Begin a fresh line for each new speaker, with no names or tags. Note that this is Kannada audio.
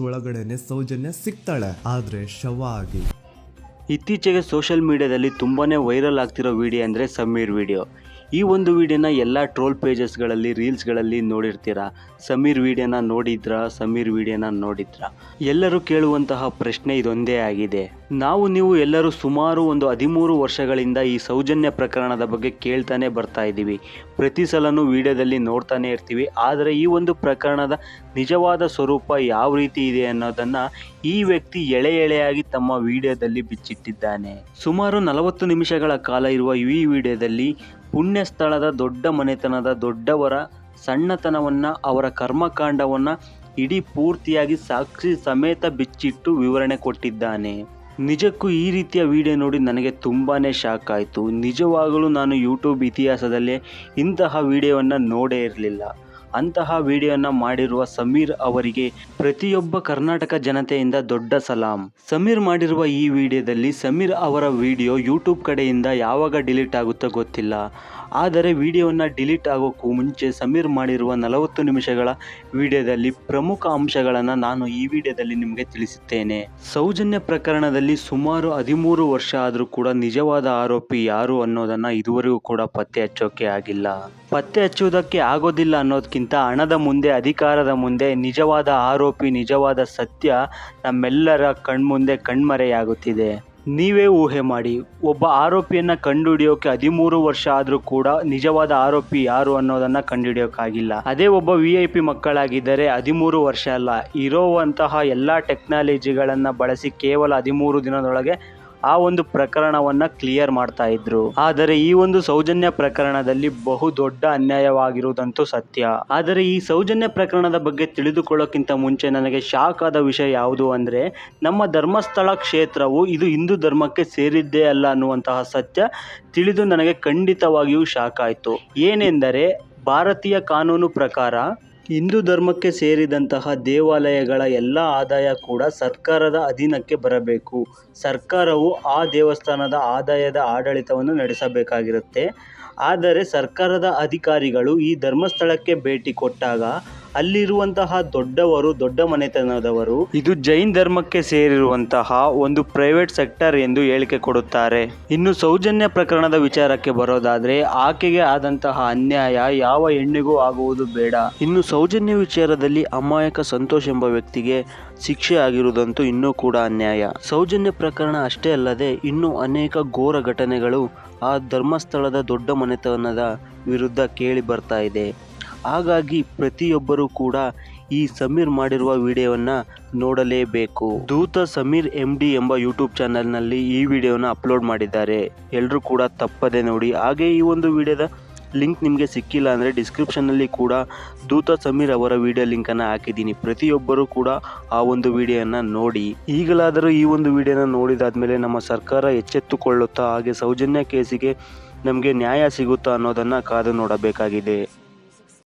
ಒಳಗಡೆನೆ ಸೌಜನ್ಯ ಸಿಗ್ತಾಳೆ, ಆದ್ರೆ ಶವ ಆಗಿ.
ಇತ್ತೀಚೆಗೆ ಸೋಷಿಯಲ್ ಮೀಡಿಯಾದಲ್ಲಿ ತುಂಬಾನೇ ವೈರಲ್ ಆಗ್ತಿರೋ ವಿಡಿಯೋ ಅಂದರೆ ಸಮೀರ್ ವಿಡಿಯೋ. ಈ ಒಂದು ವಿಡಿಯೋನ ಎಲ್ಲ ಟ್ರೋಲ್ ಪೇಜಸ್ಗಳಲ್ಲಿ ರೀಲ್ಸ್ಗಳಲ್ಲಿ ನೋಡಿರ್ತೀರಾ. ಸಮೀರ್ ವಿಡಿಯೋನ ನೋಡಿದ್ರಾ? ಎಲ್ಲರೂ ಕೇಳುವಂತಹ ಪ್ರಶ್ನೆ ಇದೊಂದೇ ಆಗಿದೆ. ನೀವು ಎಲ್ಲರೂ ಸುಮಾರು ಒಂದು 13 ವರ್ಷಗಳಿಂದ ಈ ಸೌಜನ್ಯ ಪ್ರಕರಣದ ಬಗ್ಗೆ ಕೇಳ್ತಾನೆ ಬರ್ತಾ ಇದ್ದೀವಿ. ಪ್ರತಿ ಸಲನೂ ವಿಡಿಯೋದಲ್ಲಿ ನೋಡ್ತಾನೆ ಇರ್ತೀವಿ. ಆದರೆ ಈ ಒಂದು ಪ್ರಕರಣದ ನಿಜವಾದ ಸ್ವರೂಪ ಯಾವ ರೀತಿ ಇದೆ ಅನ್ನೋದನ್ನು ಈ ವ್ಯಕ್ತಿ ಎಳೆಯಾಗಿ ತಮ್ಮ ವಿಡಿಯೋದಲ್ಲಿ ಬಿಚ್ಚಿಟ್ಟಿದ್ದಾನೆ. ಸುಮಾರು 40 ನಿಮಿಷಗಳ ಕಾಲ ಇರುವ ಈ ವಿಡಿಯೋದಲ್ಲಿ ಪುಣ್ಯ ಸ್ಥಳದ ದೊಡ್ಡ ಮನೆತನದ ದೊಡ್ಡವರ ಸಣ್ಣತನವನ್ನು, ಅವರ ಕರ್ಮಕಾಂಡವನ್ನು ಇಡೀ ಪೂರ್ತಿಯಾಗಿ ಸಾಕ್ಷಿ ಸಮೇತ ಬಿಚ್ಚಿಟ್ಟು ವಿವರಣೆ ಕೊಟ್ಟಿದ್ದಾನೆ. ನಿಜಕ್ಕೂ ಈ ರೀತಿಯ ವಿಡಿಯೋ ನೋಡಿ ನನಗೆ ತುಂಬಾ ಶಾಕ್ ಆಯಿತು. ನಿಜವಾಗಲೂ ನಾನು ಯೂಟ್ಯೂಬ್ ಇತಿಹಾಸದಲ್ಲೇ ಇಂತಹ ವಿಡಿಯೋವನ್ನು ನೋಡೇ ಇರಲಿಲ್ಲ. ಅಂತಹ ವಿಡಿಯೋನ ಮಾಡಿರುವ ಸಮೀರ್ ಅವರಿಗೆ ಪ್ರತಿಯೊಬ್ಬ ಕರ್ನಾಟಕ ಜನತೆಯಿಂದ ದೊಡ್ಡ ಸಲಾಂ. ಸಮೀರ್ ಮಾಡಿರುವ ಈ ವಿಡಿಯೋದಲ್ಲಿ ಸಮೀರ್ ಅವರ ವಿಡಿಯೋ ಯೂಟ್ಯೂಬ್ ಕಡೆಯಿಂದ ಯಾವಾಗ ಡಿಲೀಟ್ ಆಗುತ್ತೋ ಗೊತ್ತಿಲ್ಲ. ಆದರೆ ವಿಡಿಯೋವನ್ನು ಡಿಲೀಟ್ ಆಗೋಕ್ಕೂ ಮುಂಚೆ ಸಮೀರ್ ಮಾಡಿರುವ 40 ನಿಮಿಷಗಳ ವಿಡಿಯೋದಲ್ಲಿ ಪ್ರಮುಖ ಅಂಶಗಳನ್ನು ನಾನು ಈ ವಿಡಿಯೋದಲ್ಲಿ ನಿಮಗೆ ತಿಳಿಸುತ್ತೇನೆ. ಸೌಜನ್ಯ ಪ್ರಕರಣದಲ್ಲಿ ಸುಮಾರು 13 ವರ್ಷ ಆದರೂ ಕೂಡ ನಿಜವಾದ ಆರೋಪಿ ಯಾರು ಅನ್ನೋದನ್ನು ಇದುವರೆಗೂ ಕೂಡ ಪತ್ತೆ ಹಚ್ಚೋಕೆ ಆಗಿಲ್ಲ. ಪತ್ತೆ ಹಚ್ಚುವುದಕ್ಕೆ ಆಗೋದಿಲ್ಲ ಅನ್ನೋದಕ್ಕಿಂತ ಹಣದ ಮುಂದೆ, ಅಧಿಕಾರದ ಮುಂದೆ ನಿಜವಾದ ಆರೋಪಿ, ನಿಜವಾದ ಸತ್ಯ ನಮ್ಮೆಲ್ಲರ ಕಣ್ಮುಂದೆ ಕಣ್ಮರೆಯಾಗುತ್ತಿದೆ. ನೀವೇ ಊಹೆ ಮಾಡಿ, ಒಬ್ಬ ಆರೋಪಿಯನ್ನು ಕಂಡುಹಿಡಿಯೋಕೆ 13 ವರ್ಷ ಆದರೂ ಕೂಡ ನಿಜವಾದ ಆರೋಪಿ ಯಾರು ಅನ್ನೋದನ್ನು ಕಂಡುಹಿಡಿಯೋಕ್ಕಾಗಿಲ್ಲ. ಅದೇ ಒಬ್ಬ VIP ಮಕ್ಕಳಾಗಿದ್ದರೆ 13 ವರ್ಷ ಅಲ್ಲ, ಇರೋವಂತಹ ಎಲ್ಲ ಟೆಕ್ನಾಲಜಿಗಳನ್ನು ಬಳಸಿ ಕೇವಲ 13 ದಿನದೊಳಗೆ ಆ ಒಂದು ಪ್ರಕರಣವನ್ನು ಕ್ಲಿಯರ್ ಮಾಡ್ತಾ ಇದ್ರು. ಆದರೆ ಈ ಒಂದು ಸೌಜನ್ಯ ಪ್ರಕರಣದಲ್ಲಿ ಬಹು ದೊಡ್ಡ ಅನ್ಯಾಯವಾಗಿರುವುದಂತೂ ಸತ್ಯ. ಆದರೆ ಈ ಸೌಜನ್ಯ ಪ್ರಕರಣದ ಬಗ್ಗೆ ತಿಳಿದುಕೊಳ್ಳೋಕ್ಕಿಂತ ಮುಂಚೆ ನನಗೆ ಶಾಕ್ ಆದ ವಿಷಯ ಯಾವುದು ಅಂದರೆ, ನಮ್ಮ ಧರ್ಮಸ್ಥಳ ಕ್ಷೇತ್ರವು ಇದು ಹಿಂದೂ ಧರ್ಮಕ್ಕೆ ಸೇರಿದ್ದೇ ಅಲ್ಲ ಅನ್ನುವಂತಹ ಸತ್ಯ ತಿಳಿದು ನನಗೆ ಖಂಡಿತವಾಗಿಯೂ ಶಾಕ್ ಆಯಿತು. ಏನೆಂದರೆ, ಭಾರತೀಯ ಕಾನೂನು ಪ್ರಕಾರ ಹಿಂದೂ ಧರ್ಮಕ್ಕೆ ಸೇರಿದಂತಹ ದೇವಾಲಯಗಳ ಎಲ್ಲ ಆದಾಯ ಕೂಡ ಸರ್ಕಾರದ ಅಧೀನಕ್ಕೆ ಬರಬೇಕು. ಸರ್ಕಾರವು ಆ ದೇವಸ್ಥಾನದ ಆದಾಯದ ಆಡಳಿತವನ್ನು ನಡೆಸಬೇಕಾಗಿರುತ್ತೆ. ಆದರೆ ಸರ್ಕಾರದ ಅಧಿಕಾರಿಗಳು ಈ ಧರ್ಮಸ್ಥಳಕ್ಕೆ ಭೇಟಿ ಕೊಟ್ಟಾಗ ಅಲ್ಲಿರುವಂತಹ ದೊಡ್ಡ ಮನೆತನದವರು ಇದು ಜೈನ್ ಧರ್ಮಕ್ಕೆ ಸೇರಿರುವಂತಹ ಒಂದು ಪ್ರೈವೇಟ್ ಸೆಕ್ಟರ್ ಎಂದು ಹೇಳಿಕೆ ಕೊಡುತ್ತಾರೆ. ಇನ್ನು ಸೌಜನ್ಯ ಪ್ರಕರಣದ ವಿಚಾರಕ್ಕೆ ಬರೋದಾದ್ರೆ, ಆಕೆಗೆ ಆದಂತಹ ಅನ್ಯಾಯ ಯಾವ ಹೆಣ್ಣಿಗೂ ಆಗುವುದು ಬೇಡ. ಇನ್ನು ಸೌಜನ್ಯ ವಿಚಾರದಲ್ಲಿ ಅಮಾಯಕ ಸಂತೋಷ್ ಎಂಬ ವ್ಯಕ್ತಿಗೆ ಶಿಕ್ಷೆ ಆಗಿರುವುದಂತೂ ಇನ್ನೂ ಕೂಡ ಅನ್ಯಾಯ. ಸೌಜನ್ಯ ಪ್ರಕರಣ ಅಷ್ಟೇ ಅಲ್ಲದೆ ಇನ್ನೂ ಅನೇಕ ಘೋರ ಘಟನೆಗಳು ಆ ಧರ್ಮಸ್ಥಳದ ದೊಡ್ಡ ಮನೆತನದ ವಿರುದ್ಧ ಕೇಳಿ ಬರ್ತಾ ಇದೆ. ಹಾಗಾಗಿ ಪ್ರತಿಯೊಬ್ಬರೂ ಕೂಡ ಈ ಸಮೀರ್ ಮಾಡಿರುವ ವಿಡಿಯೋವನ್ನು ನೋಡಲೇಬೇಕು. ದೂತ ಸಮೀರ್ MD ಎಂಬ ಯೂಟ್ಯೂಬ್ ಚಾನಲ್ನಲ್ಲಿ ಈ ವಿಡಿಯೋನ ಅಪ್ಲೋಡ್ ಮಾಡಿದ್ದಾರೆ. ಎಲ್ಲರೂ ಕೂಡ ತಪ್ಪದೆ ನೋಡಿ. ಹಾಗೆ ಈ ಒಂದು ವಿಡಿಯೋದ ಲಿಂಕ್ ನಿಮಗೆ ಸಿಕ್ಕಿಲ್ಲ ಅಂದರೆ ಡಿಸ್ಕ್ರಿಪ್ಷನ್ನಲ್ಲಿ ಕೂಡ ದೂತ ಸಮೀರ್ ಅವರ ವಿಡಿಯೋ ಲಿಂಕನ್ನು ಹಾಕಿದ್ದೀನಿ. ಪ್ರತಿಯೊಬ್ಬರೂ ಕೂಡ ಆ ಒಂದು ವಿಡಿಯೋನ ನೋಡಿ. ಈಗಲಾದರೂ ಈ ಒಂದು ವಿಡಿಯೋನ ನೋಡಿದಾದ್ಮೇಲೆ ನಮ್ಮ ಸರ್ಕಾರ ಎಚ್ಚೆತ್ತುಕೊಳ್ಳುತ್ತಾ, ಹಾಗೆ ಸೌಜನ್ಯ ಕೇಸಿಗೆ ನಮಗೆ ನ್ಯಾಯ ಸಿಗುತ್ತಾ ಅನ್ನೋದನ್ನು ಕಾದು ನೋಡಬೇಕಾಗಿದೆ.